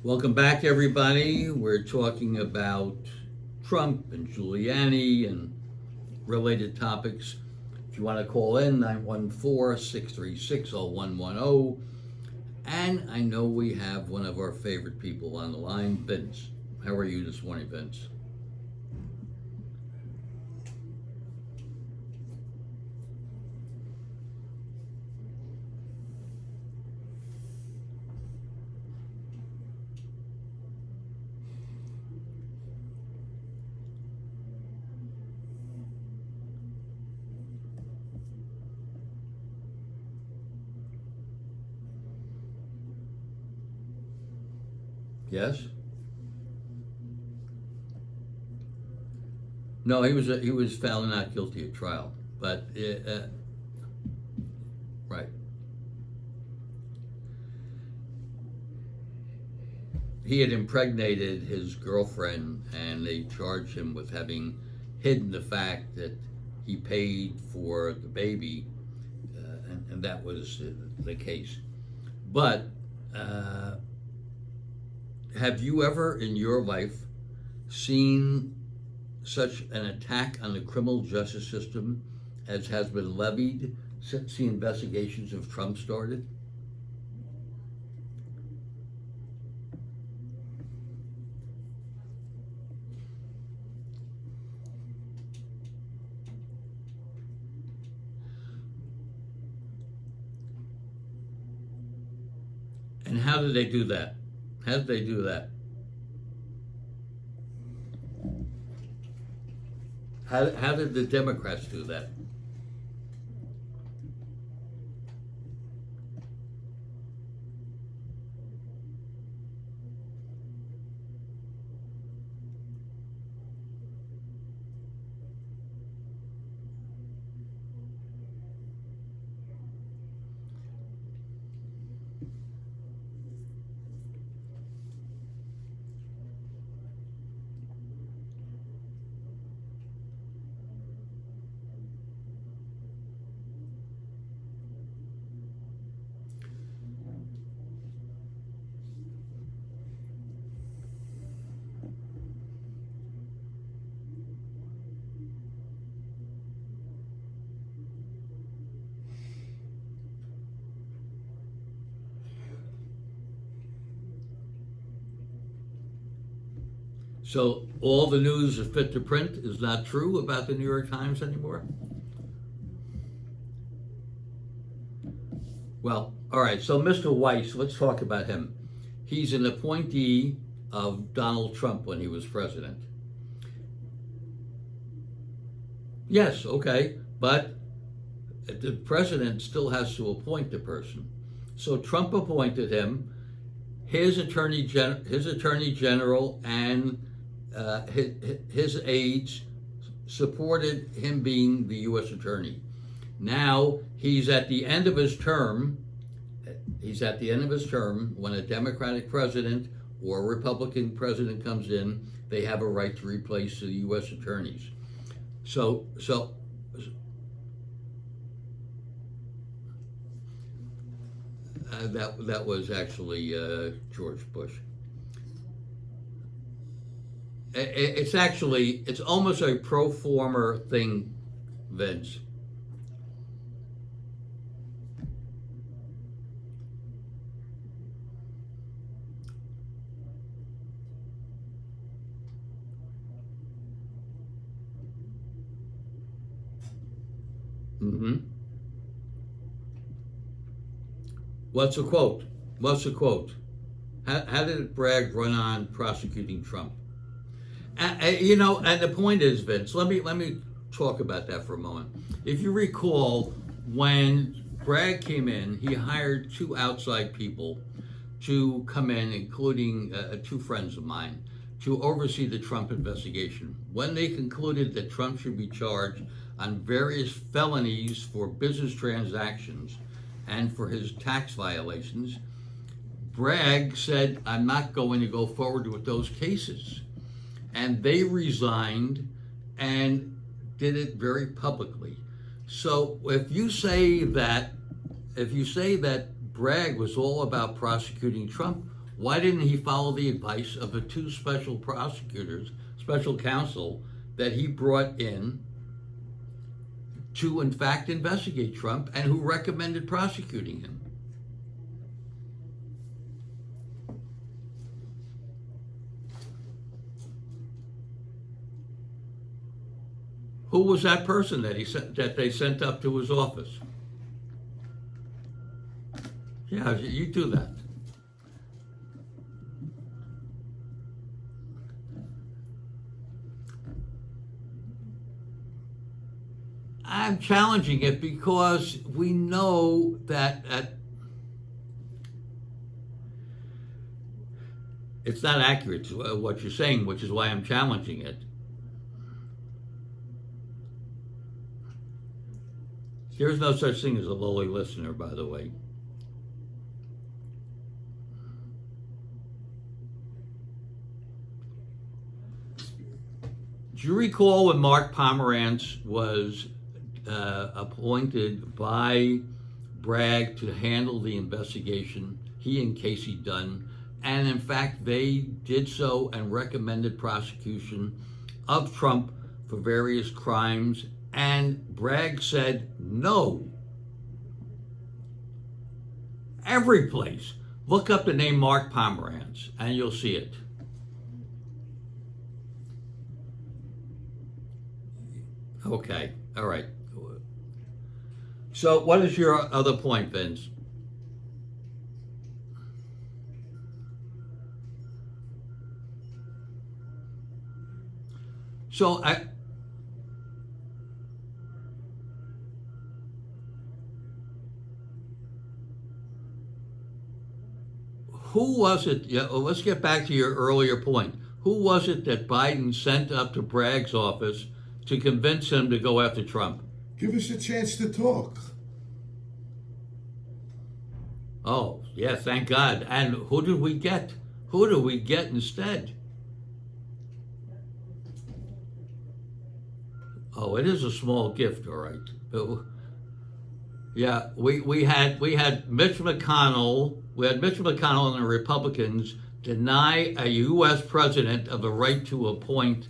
Welcome back, everybody. We're talking about Trump and Giuliani and related topics. If you want to call in, 914-636-0110. And I know we have one of our favorite people on the line, Vince. How are you this morning, Vince? Yes? No, he was found not guilty at trial, but right. He had impregnated his girlfriend, and they charged him with having hidden the fact that he paid for the baby, and that was the case. But uh, have you ever in your life seen such an attack on the criminal justice system as has been levied since the investigations of Trump started? And how did they do that? How did they do that? How did the Democrats do that? So all the news is fit to print is not true about the New York Times anymore? Well, all right, so Mr. Weiss, let's talk about him. He's an appointee of Donald Trump when he was president. Yes, okay, but the president still has to appoint the person. So Trump appointed him. His attorney general and his aides supported him being the U.S. attorney. Now he's at the end of his term. He's at the end of his term. When a Democratic president or a Republican president comes in, they have a right to replace the U.S. attorneys. So that was actually George Bush. It's almost a pro forma thing, Vince. hmm What's the quote? What's the quote? How did Bragg run on prosecuting Trump? And the point is, Vince. Let me talk about that for a moment. If you recall, when Bragg came in, he hired two outside people to come in, including two friends of mine, to oversee the Trump investigation. When they concluded that Trump should be charged on various felonies for business transactions and for his tax violations, Bragg said, I'm not going to go forward with those cases. And they resigned and did it very publicly. So if you say that Bragg was all about prosecuting Trump, Why didn't he follow the advice of the two special prosecutors, special counsel, that he brought in to, in fact, investigate Trump and who recommended prosecuting him? Who was that person that they sent up to his office? Yeah, you do that. I'm challenging it because we know that it's not accurate to what you're saying, which is why I'm challenging it. There's no such thing as a lowly listener, by the way. Do you recall when Mark Pomerantz was appointed by Bragg to handle the investigation, he and Casey Dunn, and in fact they did so and recommended prosecution of Trump for various crimes, and Bragg said no. Every place. Look up the name Mark Pomerantz and you'll see it. Okay, all right. So what is your other point, Vince? So who was it? Yeah, well, let's get back to your earlier point. Who was it that Biden sent up to Bragg's office to convince him to go after Trump? Give us a chance to talk. Oh, yeah, thank God. And who did we get? Who did we get instead? Oh, it is a small gift, all right. Yeah, we had Mitch McConnell. We had Mitch McConnell and the Republicans deny a U.S. president of the right to appoint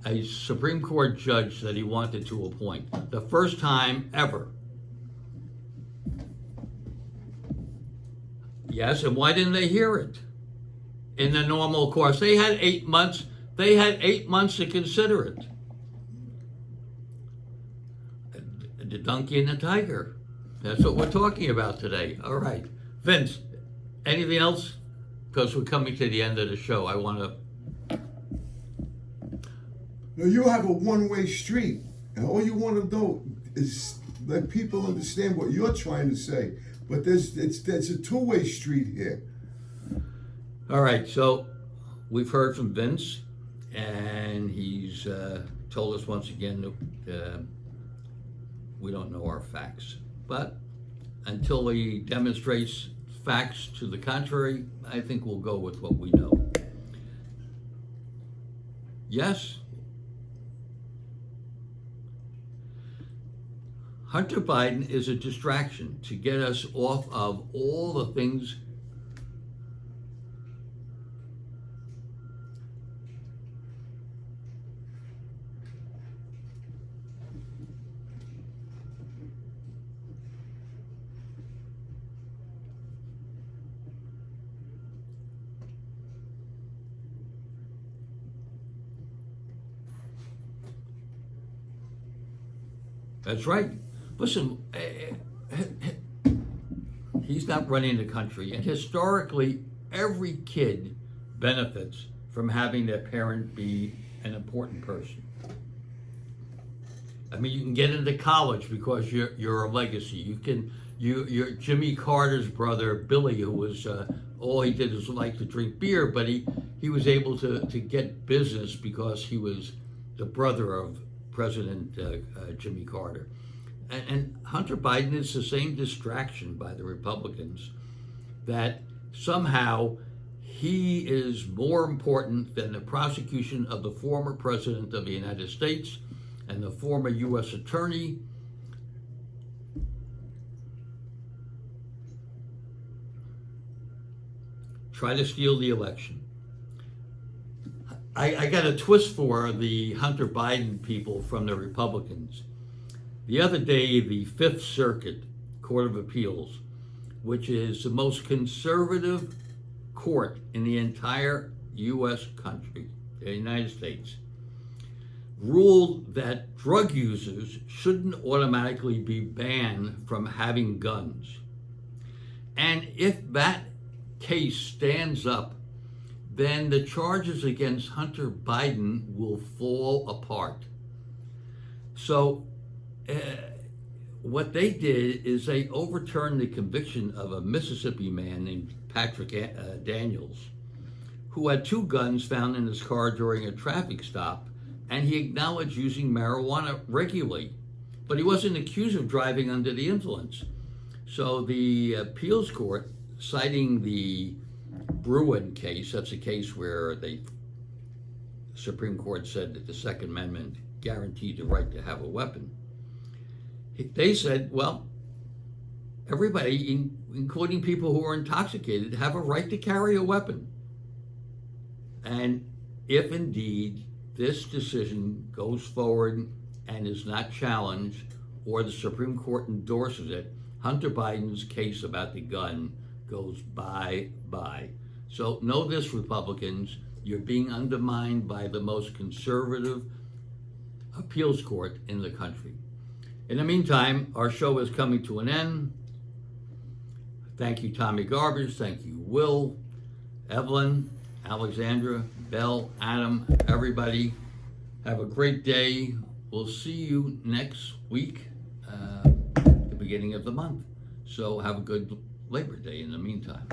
a Supreme Court judge that he wanted to appoint. The first time ever. Yes, and why didn't they hear it in the normal course? They had 8 months. They had 8 months to consider it. The donkey and the tiger. That's what we're talking about today. All right. Vince, anything else? Because we're coming to the end of the show. I want to... Now, you have a one-way street, and all you want to do is let people understand what you're trying to say. But there's a two-way street here. All right, so we've heard from Vince, and he's told us once again that we don't know our facts. But until he demonstrates facts to the contrary, I think we'll go with what we know. Yes, Hunter Biden is a distraction to get us off of all the things That's right. Listen, he's not running the country, and historically, every kid benefits from having their parent be an important person. I mean, you can get into college because you're a legacy. You're Jimmy Carter's brother, Billy, who was all he did was like to drink beer, but he was able to get business because he was the brother of President Jimmy Carter. And Hunter Biden is the same distraction by the Republicans, that somehow he is more important than the prosecution of the former president of the United States and the former U.S. attorney. try to steal the election. I got a twist for the Hunter Biden people from the Republicans. The other day, the Fifth Circuit Court of Appeals, which is the most conservative court in the entire U.S. country, the United States, ruled that drug users shouldn't automatically be banned from having guns. And if that case stands up, then the charges against Hunter Biden will fall apart. So what they did is they overturned the conviction of a Mississippi man named Patrick Daniels, who had 2 guns found in his car during a traffic stop, and he acknowledged using marijuana regularly, but he wasn't accused of driving under the influence. So the appeals court, citing the Bruen case, that's a case where the Supreme Court said that the Second Amendment guaranteed the right to have a weapon. They said, well, everybody, including people who are intoxicated, have a right to carry a weapon. And if indeed this decision goes forward and is not challenged, or the Supreme Court endorses it, Hunter Biden's case about the gun goes bye-bye. So know this, Republicans, you're being undermined by the most conservative appeals court in the country. In the meantime, our show is coming to an end. Thank you, Tommy Garbage. Thank you, Will, Evelyn, Alexandra, Belle, Adam, everybody. Have a great day. We'll see you next week, the beginning of the month. So have a good Labor Day in the meantime.